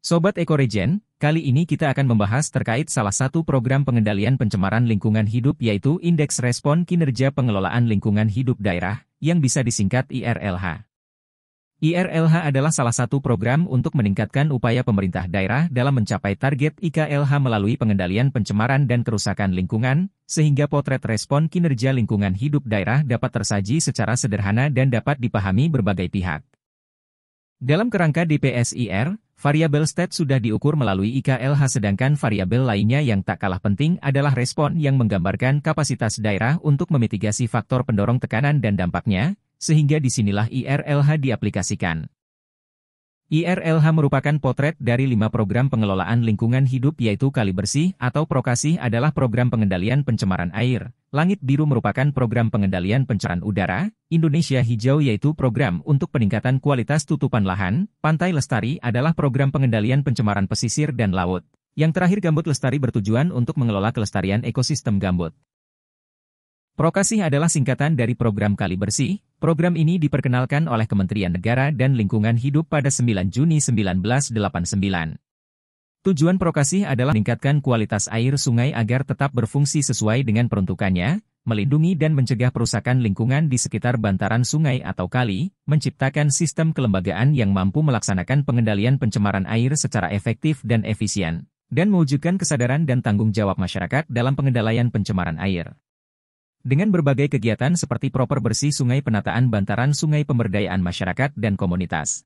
Sobat Ekoregen, kali ini kita akan membahas terkait salah satu program pengendalian pencemaran lingkungan hidup yaitu Indeks Respon Kinerja Pengelolaan Lingkungan Hidup Daerah, yang bisa disingkat IRLH. IRLH adalah salah satu program untuk meningkatkan upaya pemerintah daerah dalam mencapai target IKLH melalui pengendalian pencemaran dan kerusakan lingkungan, sehingga potret respon kinerja lingkungan hidup daerah dapat tersaji secara sederhana dan dapat dipahami berbagai pihak. Dalam kerangka DPSIR, variabel stat sudah diukur melalui IKLH sedangkan variabel lainnya yang tak kalah penting adalah respon yang menggambarkan kapasitas daerah untuk memitigasi faktor pendorong tekanan dan dampaknya, sehingga disinilah IRLH diaplikasikan. IRLH merupakan potret dari 5 program pengelolaan lingkungan hidup yaitu Kali Bersih atau Prokasih adalah program pengendalian pencemaran air, Langit Biru merupakan program pengendalian pencemaran udara, Indonesia Hijau yaitu program untuk peningkatan kualitas tutupan lahan, Pantai Lestari adalah program pengendalian pencemaran pesisir dan laut. Yang terakhir Gambut Lestari bertujuan untuk mengelola kelestarian ekosistem gambut. Prokasih adalah singkatan dari program Kali Bersih. Program ini diperkenalkan oleh Kementerian Negara dan Lingkungan Hidup pada 9 Juni 1989. Tujuan Prokasih adalah meningkatkan kualitas air sungai agar tetap berfungsi sesuai dengan peruntukannya, melindungi dan mencegah perusakan lingkungan di sekitar bantaran sungai atau kali, menciptakan sistem kelembagaan yang mampu melaksanakan pengendalian pencemaran air secara efektif dan efisien, dan mewujudkan kesadaran dan tanggung jawab masyarakat dalam pengendalian pencemaran air. Dengan berbagai kegiatan seperti proper bersih sungai, penataan bantaran sungai, pemberdayaan masyarakat dan komunitas.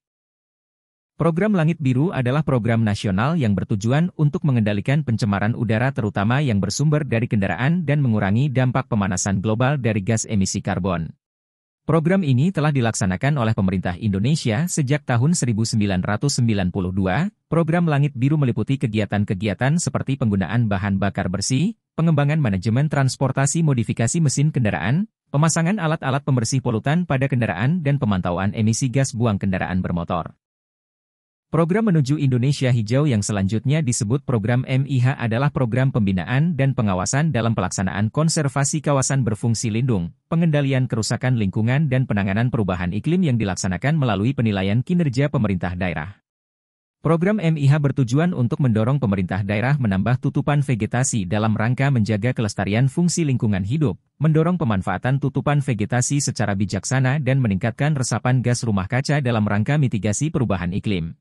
Program Langit Biru adalah program nasional yang bertujuan untuk mengendalikan pencemaran udara terutama yang bersumber dari kendaraan dan mengurangi dampak pemanasan global dari gas emisi karbon. Program ini telah dilaksanakan oleh pemerintah Indonesia sejak tahun 1992. Program Langit Biru meliputi kegiatan-kegiatan seperti penggunaan bahan bakar bersih, pengembangan manajemen transportasi modifikasi mesin kendaraan, pemasangan alat-alat pembersih polutan pada kendaraan dan pemantauan emisi gas buang kendaraan bermotor. Program Menuju Indonesia Hijau yang selanjutnya disebut Program MIH adalah program pembinaan dan pengawasan dalam pelaksanaan konservasi kawasan berfungsi lindung, pengendalian kerusakan lingkungan dan penanganan perubahan iklim yang dilaksanakan melalui penilaian kinerja pemerintah daerah. Program MIH bertujuan untuk mendorong pemerintah daerah menambah tutupan vegetasi dalam rangka menjaga kelestarian fungsi lingkungan hidup, mendorong pemanfaatan tutupan vegetasi secara bijaksana dan meningkatkan resapan gas rumah kaca dalam rangka mitigasi perubahan iklim.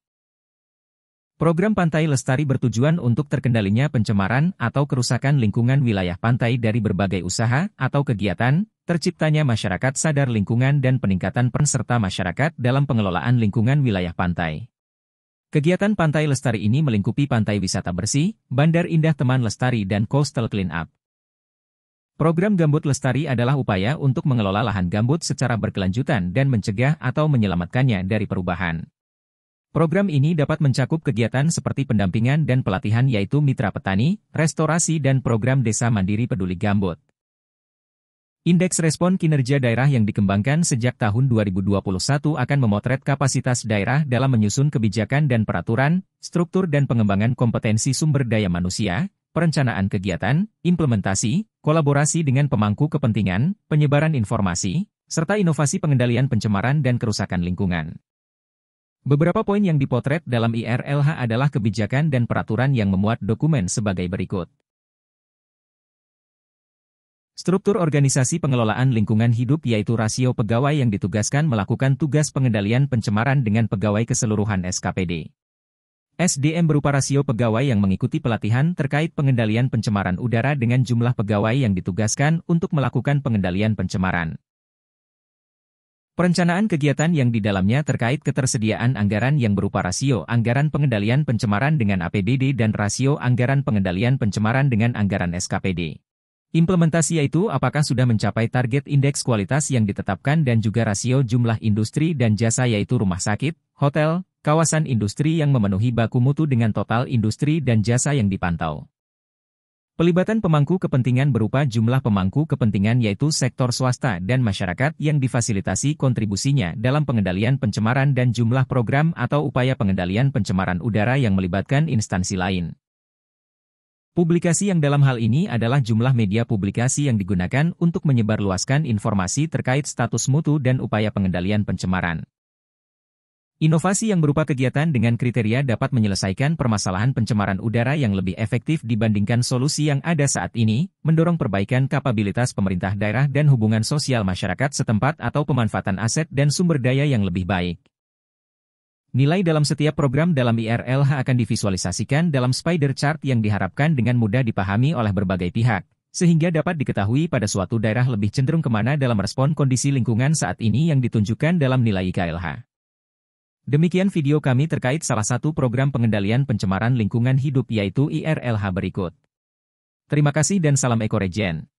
Program Pantai Lestari bertujuan untuk terkendalinya pencemaran atau kerusakan lingkungan wilayah pantai dari berbagai usaha atau kegiatan, terciptanya masyarakat sadar lingkungan dan peningkatan peran serta masyarakat dalam pengelolaan lingkungan wilayah pantai. Kegiatan Pantai Lestari ini melingkupi pantai wisata bersih, Bandar Indah Teman Lestari dan Coastal Clean Up. Program Gambut Lestari adalah upaya untuk mengelola lahan gambut secara berkelanjutan dan mencegah atau menyelamatkannya dari perubahan. Program ini dapat mencakup kegiatan seperti pendampingan dan pelatihan yaitu mitra petani, restorasi dan program desa mandiri peduli gambut. Indeks Respon Kinerja Daerah yang dikembangkan sejak tahun 2021 akan memotret kapasitas daerah dalam menyusun kebijakan dan peraturan, struktur dan pengembangan kompetensi sumber daya manusia, perencanaan kegiatan, implementasi, kolaborasi dengan pemangku kepentingan, penyebaran informasi, serta inovasi pengendalian pencemaran dan kerusakan lingkungan. Beberapa poin yang dipotret dalam IRLH adalah kebijakan dan peraturan yang memuat dokumen sebagai berikut. Struktur organisasi pengelolaan lingkungan hidup yaitu rasio pegawai yang ditugaskan melakukan tugas pengendalian pencemaran dengan pegawai keseluruhan SKPD. SDM berupa rasio pegawai yang mengikuti pelatihan terkait pengendalian pencemaran udara dengan jumlah pegawai yang ditugaskan untuk melakukan pengendalian pencemaran. Perencanaan kegiatan yang di dalamnya terkait ketersediaan anggaran yang berupa rasio anggaran pengendalian pencemaran dengan APBD dan rasio anggaran pengendalian pencemaran dengan anggaran SKPD. Implementasi yaitu apakah sudah mencapai target indeks kualitas yang ditetapkan dan juga rasio jumlah industri dan jasa yaitu rumah sakit, hotel, kawasan industri yang memenuhi baku mutu dengan total industri dan jasa yang dipantau. Pelibatan pemangku kepentingan berupa jumlah pemangku kepentingan yaitu sektor swasta dan masyarakat yang difasilitasi kontribusinya dalam pengendalian pencemaran dan jumlah program atau upaya pengendalian pencemaran udara yang melibatkan instansi lain. Publikasi yang dalam hal ini adalah jumlah media publikasi yang digunakan untuk menyebarluaskan informasi terkait status mutu dan upaya pengendalian pencemaran. Inovasi yang berupa kegiatan dengan kriteria dapat menyelesaikan permasalahan pencemaran udara yang lebih efektif dibandingkan solusi yang ada saat ini, mendorong perbaikan kapabilitas pemerintah daerah dan hubungan sosial masyarakat setempat atau pemanfaatan aset dan sumber daya yang lebih baik. Nilai dalam setiap program dalam IRLH akan divisualisasikan dalam spider chart yang diharapkan dengan mudah dipahami oleh berbagai pihak, sehingga dapat diketahui pada suatu daerah lebih cenderung kemana dalam respon kondisi lingkungan saat ini yang ditunjukkan dalam nilai IKLH. Demikian video kami terkait salah satu program pengendalian pencemaran lingkungan hidup yaitu IRLH berikut. Terima kasih dan salam ekoregen.